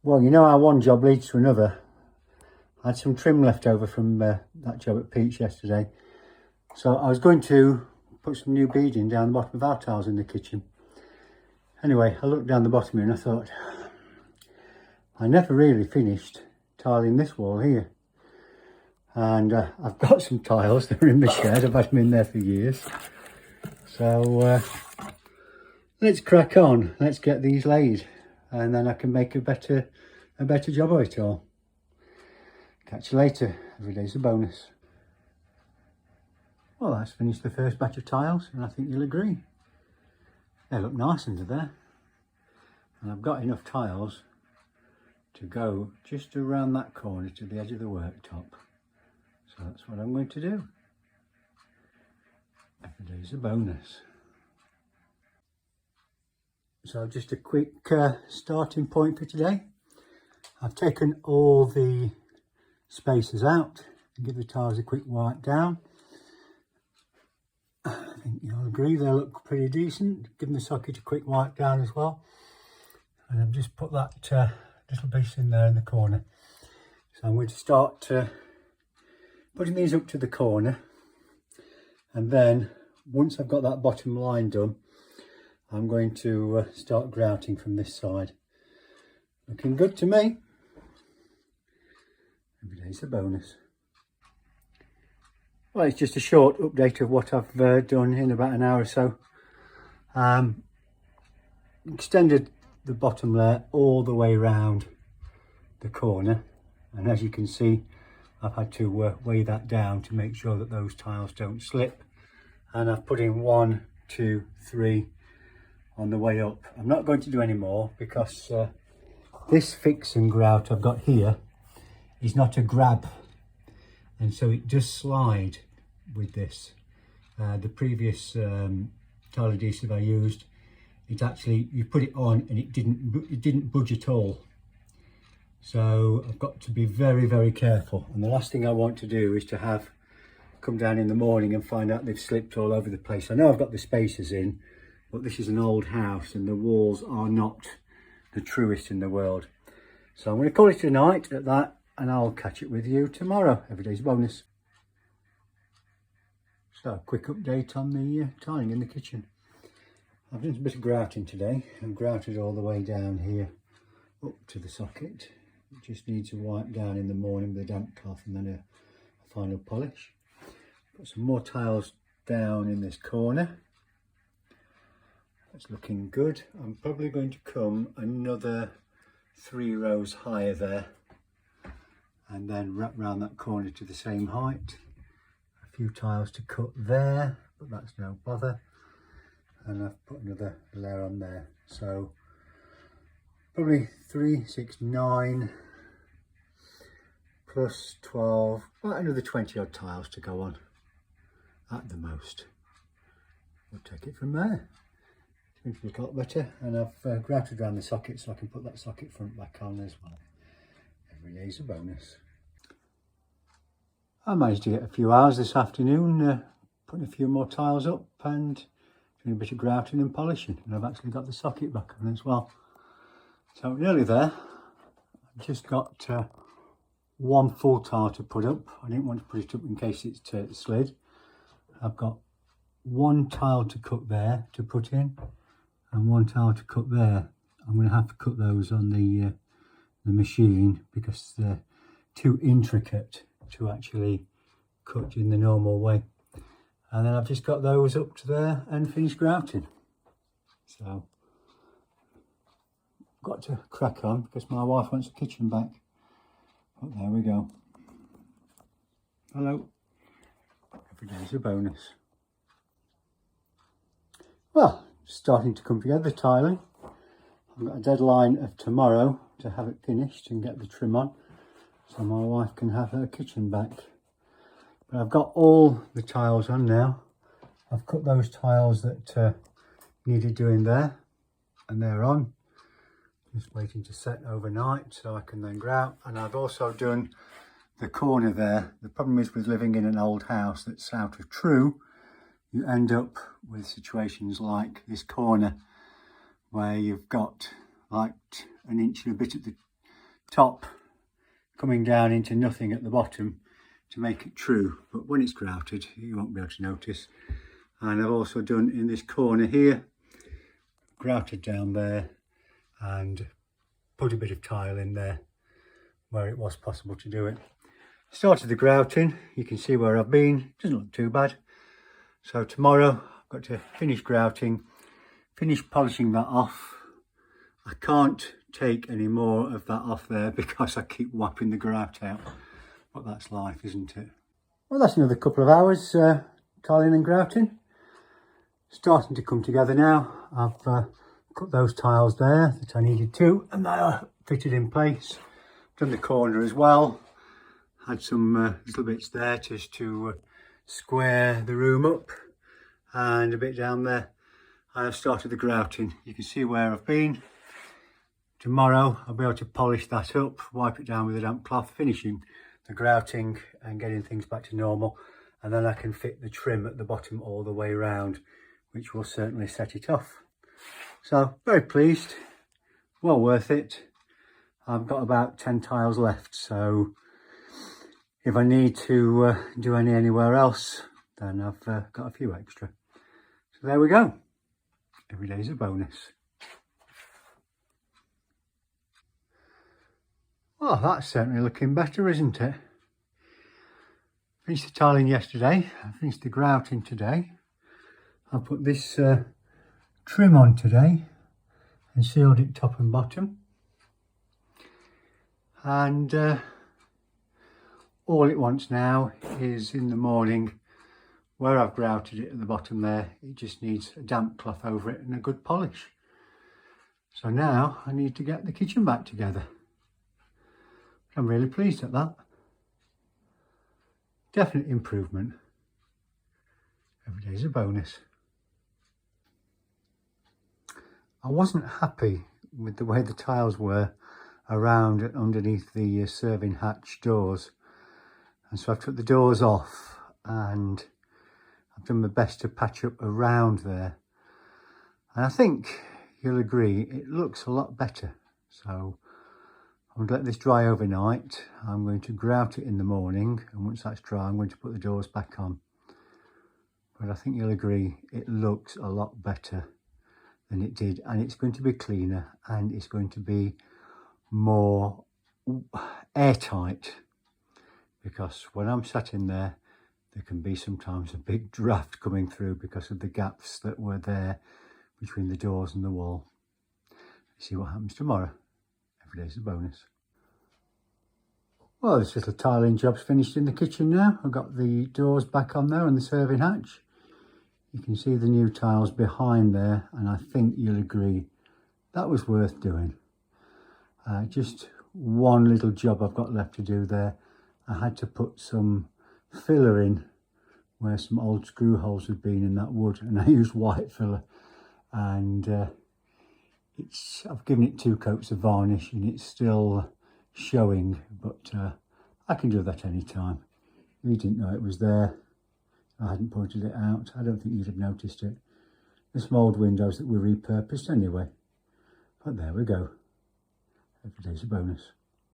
Well, you know how one job leads to another. I had some trim left over from that job at Pete's yesterday. So I was going to put some new beading down the bottom of our tiles in the kitchen. Anyway, I looked down the bottom here and I thought, I never really finished tiling this wall here. And I've got some tiles that are in the shed. I've had them in there for years. So let's crack on. Let's get these laid. And then I can make a better job of it all. Catch you later. Every day's a bonus. Well, that's finished the first batch of tiles, and I think you'll agree. They look nice under there. And I've got enough tiles to go just around that corner to the edge of the worktop. So that's what I'm going to do. Every day's a bonus. So just a quick starting point for today. I've taken all the spacers out and give the tiles a quick wipe down. I think you'll agree they look pretty decent. Give the socket a quick wipe down as well. And I've just put that little piece in there in the corner. So I'm going to start putting these up to the corner. And then once I've got that bottom line done, I'm going to start grouting from this side. Looking good to me. Every day's a bonus. Well, it's just a short update of what I've done in about an hour or so. Extended the bottom layer all the way around the corner. And as you can see, I've had to weigh that down to make sure that those tiles don't slip. And I've put in 1, 2, 3 on the way up. I'm not going to do any more because this fix and grout I've got here is not a grab, and so it does slide with this. The previous tile adhesive I used, it actually, you put it on and it didn't budge at all. So I've got to be very careful, and the last thing I want to do is to have come down in the morning and find out they've slipped all over the place. I know I've got the spacers in, but this is an old house and the walls are not the truest in the world. So I'm going to call it a night at that, and I'll catch it with you tomorrow. Every day's a bonus. So a quick update on the tiling in the kitchen. I've done a bit of grouting today and grouted all the way down here up to the socket. It just needs a wipe down in the morning with a damp cloth and then a final polish. Put some more tiles down in this corner. That's looking good. I'm probably going to come another 3 rows higher there and then wrap round that corner to the same height. A few tiles to cut there, but that's no bother. And I've put another layer on there. So probably 3, 6, 9 plus 12, about another 20 odd tiles to go on at the most. We'll take it from there. It's going to look a lot better, and I've grouted around the socket so I can put that socket front back on as well. Every day's a bonus. I managed to get a few hours this afternoon putting a few more tiles up and doing a bit of grouting and polishing, and I've actually got the socket back on as well. So nearly there. I've just got 1 full tile to put up. I didn't want to put it up in case it slid. I've got 1 tile to cut there to put in, and 1 tile to cut there. I'm going to have to cut those on the machine because they're too intricate to actually cut in the normal way. And then I've just got those up to there and finished grouting. So got to crack on because my wife wants the kitchen back. But there we go. Hello. Every day's a bonus. Well, starting to come together, the tiling. I've got a deadline of tomorrow to have it finished and get the trim on, so my wife can have her kitchen back. But I've got all the tiles on now. I've cut those tiles that needed doing there, and they're on. Just waiting to set overnight so I can then grout. And I've also done the corner there. The problem is with living in an old house that's out of true, you end up with situations like this corner where you've got like 1 inch and a bit at the top coming down into nothing at the bottom to make it true, but when it's grouted you won't be able to notice. And I've also done in this corner here, grouted down there and put a bit of tile in there where it was possible to do it. Started the grouting, you can see where I've been, doesn't look too bad. So tomorrow I've got to finish grouting, finish polishing that off. I can't take any more of that off there because I keep wiping the grout out. But that's life, isn't it? Well, that's another couple of hours tiling and grouting. Starting to come together now. I've cut those tiles there that I needed to, and they are fitted in place. Done the corner as well. Had some little bits there just to square the room up, and a bit down there. And I've started the grouting. You can see where I've been. Tomorrow I'll be able to polish that up, wipe it down with a damp cloth, finishing the grouting and getting things back to normal, and then I can fit the trim at the bottom all the way around, which will certainly set it off. So very pleased, well worth it. I've got about 10 tiles left, so if I need to do anywhere else, then I've got a few extra. So there we go. Every day's a bonus. Well, that's certainly looking better, isn't it? Finished the tiling yesterday, I finished the grouting today. I put this trim on today and sealed it top and bottom. And all it wants now is in the morning, where I've grouted it at the bottom there, it just needs a damp cloth over it and a good polish. So now I need to get the kitchen back together. I'm really pleased at that. Definite improvement. Every day's a bonus. I wasn't happy with the way the tiles were around and underneath the serving hatch doors, and so I've took the doors off and I've done my best to patch up around there, and I think you'll agree it looks a lot better. So I'm going to let this dry overnight. I'm going to grout it in the morning, and once that's dry I'm going to put the doors back on. But I think you'll agree it looks a lot better than it did, and it's going to be cleaner and it's going to be more airtight, because when I'm sat in there can be sometimes a big draft coming through because of the gaps that were there between the doors and the wall. Let's see what happens tomorrow. Every day's a bonus. Well, this little tiling job's finished in the kitchen now. I've got the doors back on there and the serving hatch. You can see the new tiles behind there, and I think you'll agree that was worth doing. Just one little job I've got left to do there. I had to put some filler in where some old screw holes had been in that wood, and I used white filler, and I've given it 2 coats of varnish and it's still showing, but I can do that any time. If you didn't know it was there, I hadn't pointed it out, I don't think you'd have noticed it. There's some old windows that were repurposed anyway, but there we go. Every day's a bonus.